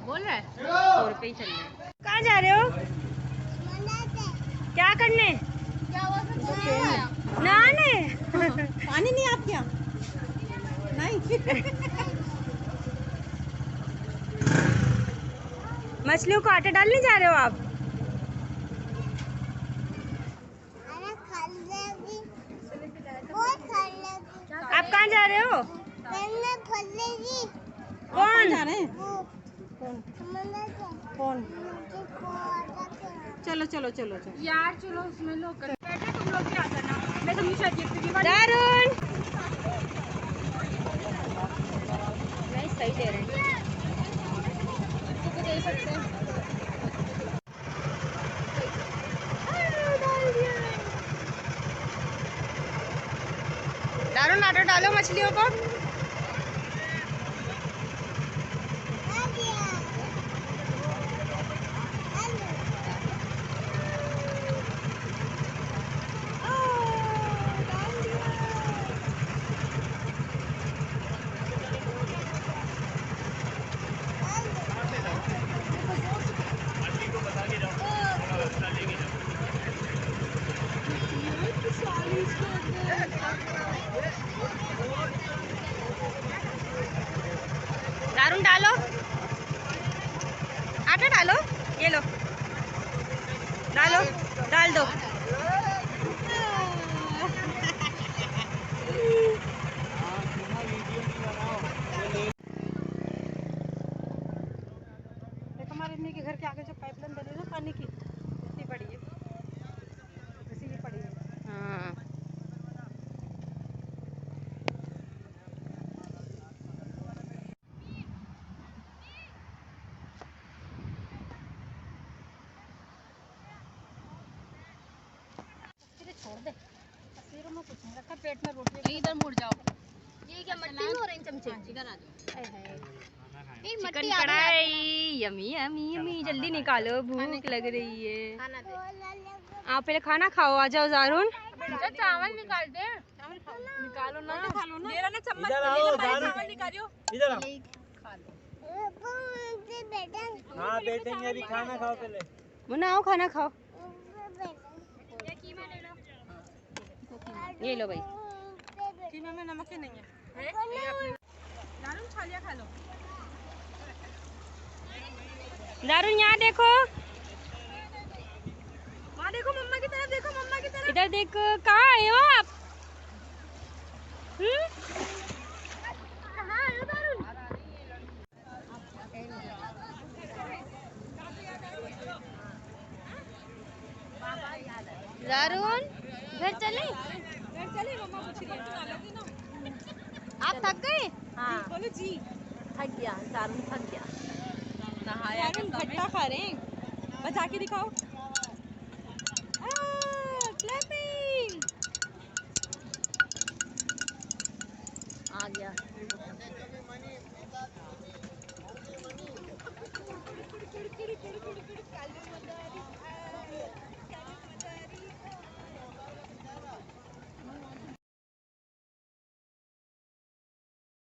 बोल रहा है 100 रुपये ही चल रहे हैं। कहाँ जा रहे हो? क्या करने? नहाने? पानी नहीं आपके यहाँ? नहीं। मछलियों को आटा डालने जा रहे हो आप? आप कहाँ जा रहे हो? कौन जा रहे हैं? कौन? चलो चलो चलो चलो यार, चलो उसमें लोग बैठे, तुम लोग भी आ जाना। मैं तो मिशा गिफ्ट भी दारुण नहीं सही दे रहे हैं, दे सकते हैं। दारुण आटा डालो मछलियों को। दारुण डालो, आटा डालो, ये लो, डालो, डाल दो। हमारे इन्हीं के घर के आगे जो पाइपलाइन बनी है ना पानी की, इतनी बड़ी है, इसीलिए पड़ी है। हाँ, छोड़ दे, तस्वीरों में कुछ नहीं रखा, पेट में रोटी। इधर मुड़ जाओ। ये क्या मट्टी में हो रहे हैं चमचे? इधर आ जाओ। चिकन चिकन कढ़ाई, यमी यमी यमी, जल्दी निकालो, भूख लग रही है। खाना दे। आप पहले खाना खाओ, आ जाओ दारुण। चावल निकाल दे। निकालो ना, खा लो ना। मेरा ना चम्मच चावल निकालियो। इधर आओ। हाँ बैठेंगे, अभी खाना खाओ पहले। मुन्ना आओ खाना खाओ। ये लो भाई। कीमा में नमक ही नहीं है। दारुण छालिया खा लो। दारुण यहाँ देखो, वहाँ देखो, मम्मा की तरफ देखो, मम्मा की तरफ। इधर देखो, कहाँ आए हो आप? कहाँ आए हो दारुण? दारुण घर चले? मम्मा पूछ रही है, तू डालोगी ना? आप थक गए? हाँ, बोलो जी। थक गया दारुण, थक गया। दारुण खट्टा खा रहे हैं, बजा के दिखाओ। क्लैपिंग आ गया।